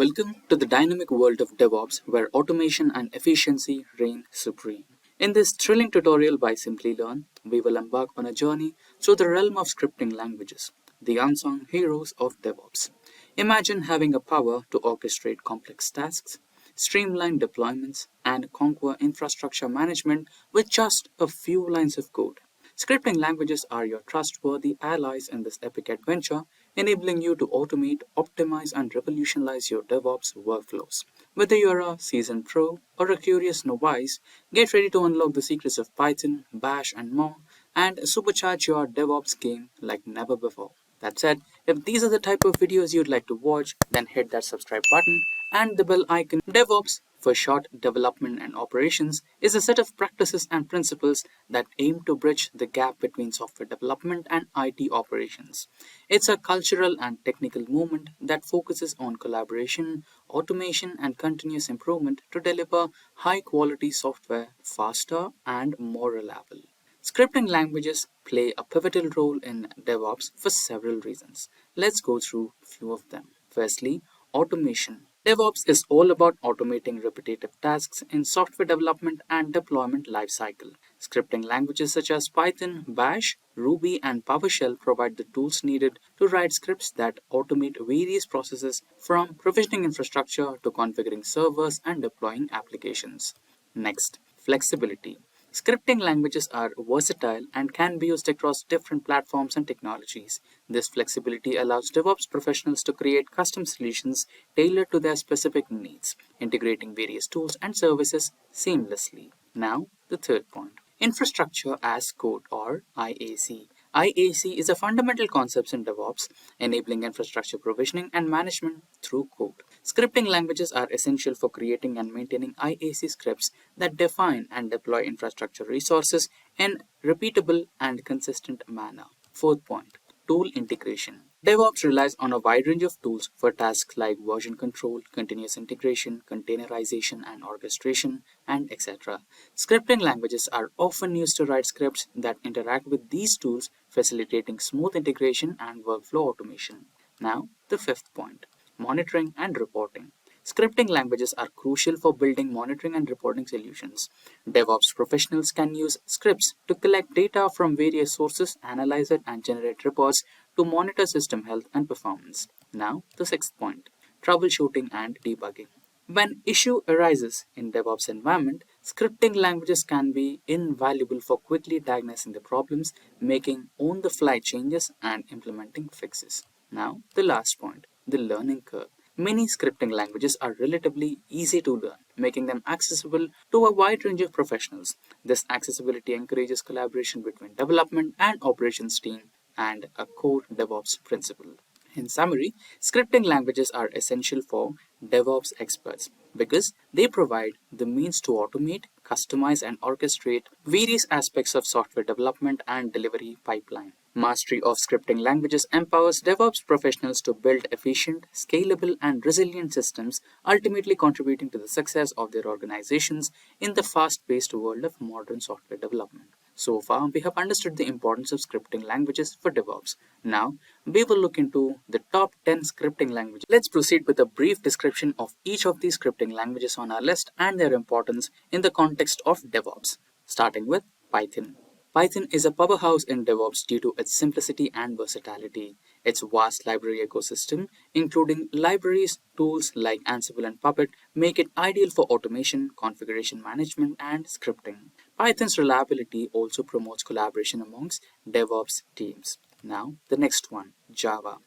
Welcome to the dynamic world of DevOps where automation and efficiency reign supreme. In this thrilling tutorial by Simplilearn, we will embark on a journey through the realm of scripting languages, the unsung heroes of DevOps. Imagine having a power to orchestrate complex tasks, streamline deployments, and conquer infrastructure management with just a few lines of code. Scripting languages are your trustworthy allies in this epic adventure, enabling you to automate, optimize, and revolutionize your DevOps workflows. Whether you're a seasoned pro or a curious novice, get ready to unlock the secrets of Python, Bash, and more, and supercharge your DevOps game like never before. That said, if these are the type of videos you'd like to watch, then hit that subscribe button and the bell icon. DevOps, for short development and operations, is a set of practices and principles that aim to bridge the gap between software development and IT operations. It's a cultural and technical movement that focuses on collaboration, automation, and continuous improvement to deliver high quality software faster and more reliable. Scripting languages play a pivotal role in DevOps for several reasons. Let's go through a few of them. Firstly, automation. DevOps is all about automating repetitive tasks in software development and deployment lifecycle. Scripting languages such as Python, Bash, Ruby, and PowerShell provide the tools needed to write scripts that automate various processes from provisioning infrastructure to configuring servers and deploying applications. Next, flexibility. Scripting languages are versatile and can be used across different platforms and technologies. This flexibility allows DevOps professionals to create custom solutions tailored to their specific needs, integrating various tools and services seamlessly. Now, the third point. Infrastructure as Code, or IAC. IAC is a fundamental concept in DevOps, enabling infrastructure provisioning and management through code. Scripting languages are essential for creating and maintaining IAC scripts that define and deploy infrastructure resources in repeatable and consistent manner. Fourth point, tool integration. DevOps relies on a wide range of tools for tasks like version control, continuous integration, containerization and orchestration, and etc. Scripting languages are often used to write scripts that interact with these tools, facilitating smooth integration and workflow automation. Now, the fifth point, monitoring and reporting. Scripting languages are crucial for building monitoring and reporting solutions. DevOps professionals can use scripts to collect data from various sources, analyze it, and generate reports to monitor system health and performance. Now, the sixth point, troubleshooting and debugging. When issue arises in DevOps environment, scripting languages can be invaluable for quickly diagnosing the problems, making on-the-fly changes, and implementing fixes. Now, the last point, the learning curve. Many scripting languages are relatively easy to learn, making them accessible to a wide range of professionals. This accessibility encourages collaboration between development and operations team and a core DevOps principle. In summary, scripting languages are essential for DevOps experts because they provide the means to automate, customize, and orchestrate various aspects of software development and delivery pipeline. Mastery of scripting languages empowers DevOps professionals to build efficient, scalable, and resilient systems, ultimately contributing to the success of their organizations in the fast-paced world of modern software development. So far, we have understood the importance of scripting languages for DevOps. Now, we will look into the top 10 scripting languages. Let's proceed with a brief description of each of these scripting languages on our list and their importance in the context of DevOps, starting with Python. Python is a powerhouse in DevOps due to its simplicity and versatility. Its vast library ecosystem, including libraries, tools like Ansible and Puppet, make it ideal for automation, configuration management, and scripting. Python's reliability also promotes collaboration amongst DevOps teams. Now, the next one, Java.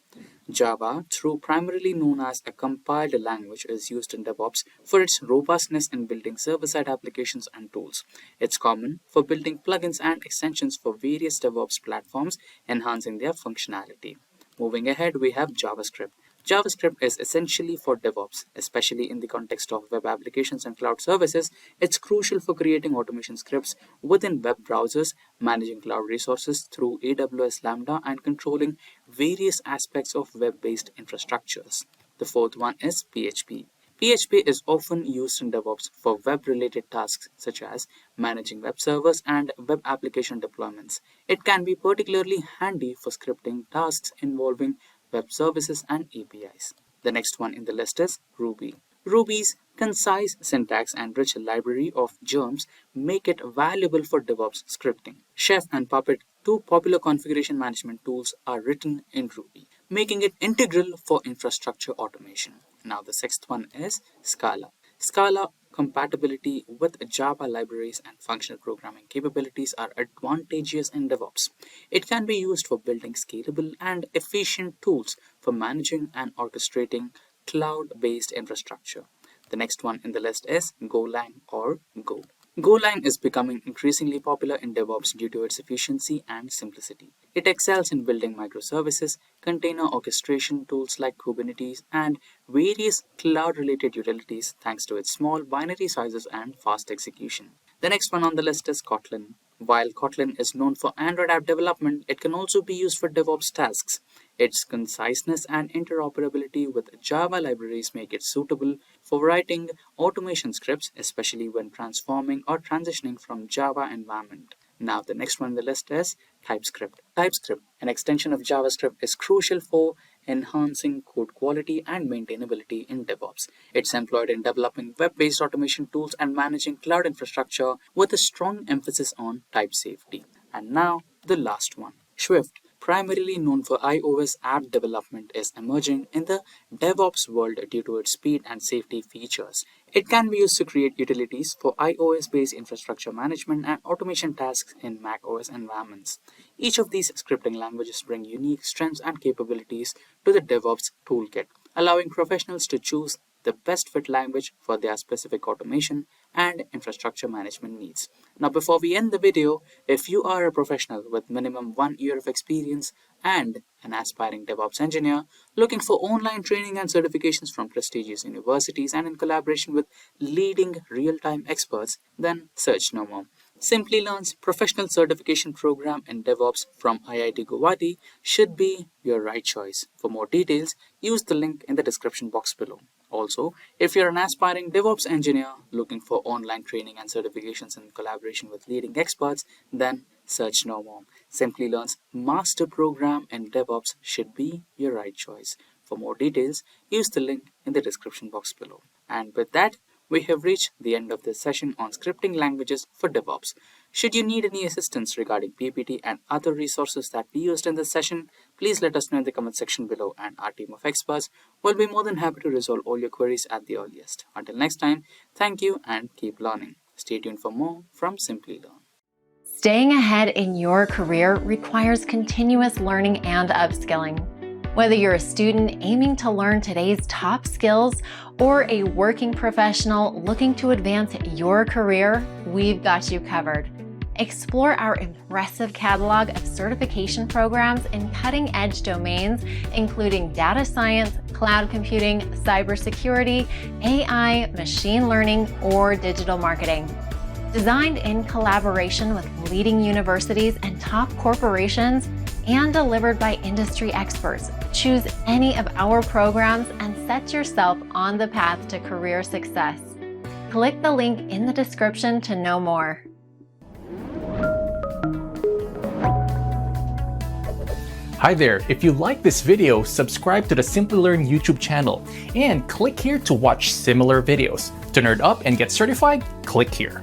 Java, though primarily known as a compiled language, is used in DevOps for its robustness in building server-side applications and tools. It's common for building plugins and extensions for various DevOps platforms, enhancing their functionality. Moving ahead, we have JavaScript. JavaScript is essentially for DevOps, especially in the context of web applications and cloud services. It's crucial for creating automation scripts within web browsers, managing cloud resources through AWS Lambda, and controlling various aspects of web-based infrastructures. The fourth one is PHP. PHP is often used in DevOps for web-related tasks such as managing web servers and web application deployments. It can be particularly handy for scripting tasks involving web services and APIs. The next one in the list is Ruby. Ruby's concise syntax and rich library of germs make it valuable for DevOps scripting. Chef and Puppet, two popular configuration management tools, are written in Ruby, making it integral for infrastructure automation. Now the sixth one is Scala. Scala compatibility with Java libraries and functional programming capabilities are advantageous in DevOps. It can be used for building scalable and efficient tools for managing and orchestrating cloud-based infrastructure. The next one in the list is Golang or Go. Golang is becoming increasingly popular in DevOps due to its efficiency and simplicity. It excels in building microservices, container orchestration tools like Kubernetes, and various cloud-related utilities thanks to its small binary sizes and fast execution. The next one on the list is Kotlin. While Kotlin is known for Android app development, it can also be used for DevOps tasks. Its conciseness and interoperability with Java libraries make it suitable for writing automation scripts, especially when transforming or transitioning from Java environment. Now, the next one on the list is TypeScript. TypeScript, an extension of JavaScript, is crucial for enhancing code quality and maintainability in DevOps. It's employed in developing web-based automation tools and managing cloud infrastructure with a strong emphasis on type safety. And now, the last one, Swift. Primarily known for iOS app development, is emerging in the DevOps world due to its speed and safety features. It can be used to create utilities for iOS-based infrastructure management and automation tasks in macOS environments. Each of these scripting languages bring unique strengths and capabilities to the DevOps toolkit, allowing professionals to choose the best fit language for their specific automation and infrastructure management needs. Now, before we end the video, if you are a professional with minimum 1 year of experience and an aspiring DevOps engineer looking for online training and certifications from prestigious universities and in collaboration with leading real-time experts, then search no more. Simplilearn's professional certification program in DevOps from IIT Guwahati should be your right choice. For more details, use the link in the description box below. Also, if you're an aspiring DevOps engineer looking for online training and certifications in collaboration with leading experts, then search no more. Simplilearn's master program in DevOps should be your right choice. For more details, use the link in the description box below. And with that, we have reached the end of this session on scripting languages for DevOps. Should you need any assistance regarding PPT and other resources that we used in this session, please let us know in the comment section below, and our team of experts will be more than happy to resolve all your queries at the earliest. Until next time, thank you and keep learning. Stay tuned for more from Simplilearn. Staying ahead in your career requires continuous learning and upskilling. Whether you're a student aiming to learn today's top skills or a working professional looking to advance your career, we've got you covered. Explore our impressive catalog of certification programs in cutting-edge domains, including data science, cloud computing, cybersecurity, AI, machine learning, or digital marketing. Designed in collaboration with leading universities and top corporations, and delivered by industry experts, choose any of our programs and set yourself on the path to career success. Click the link in the description to know more. Hi there, if you like this video, subscribe to the Simplilearn YouTube channel and click here to watch similar videos. To nerd up and get certified, click here.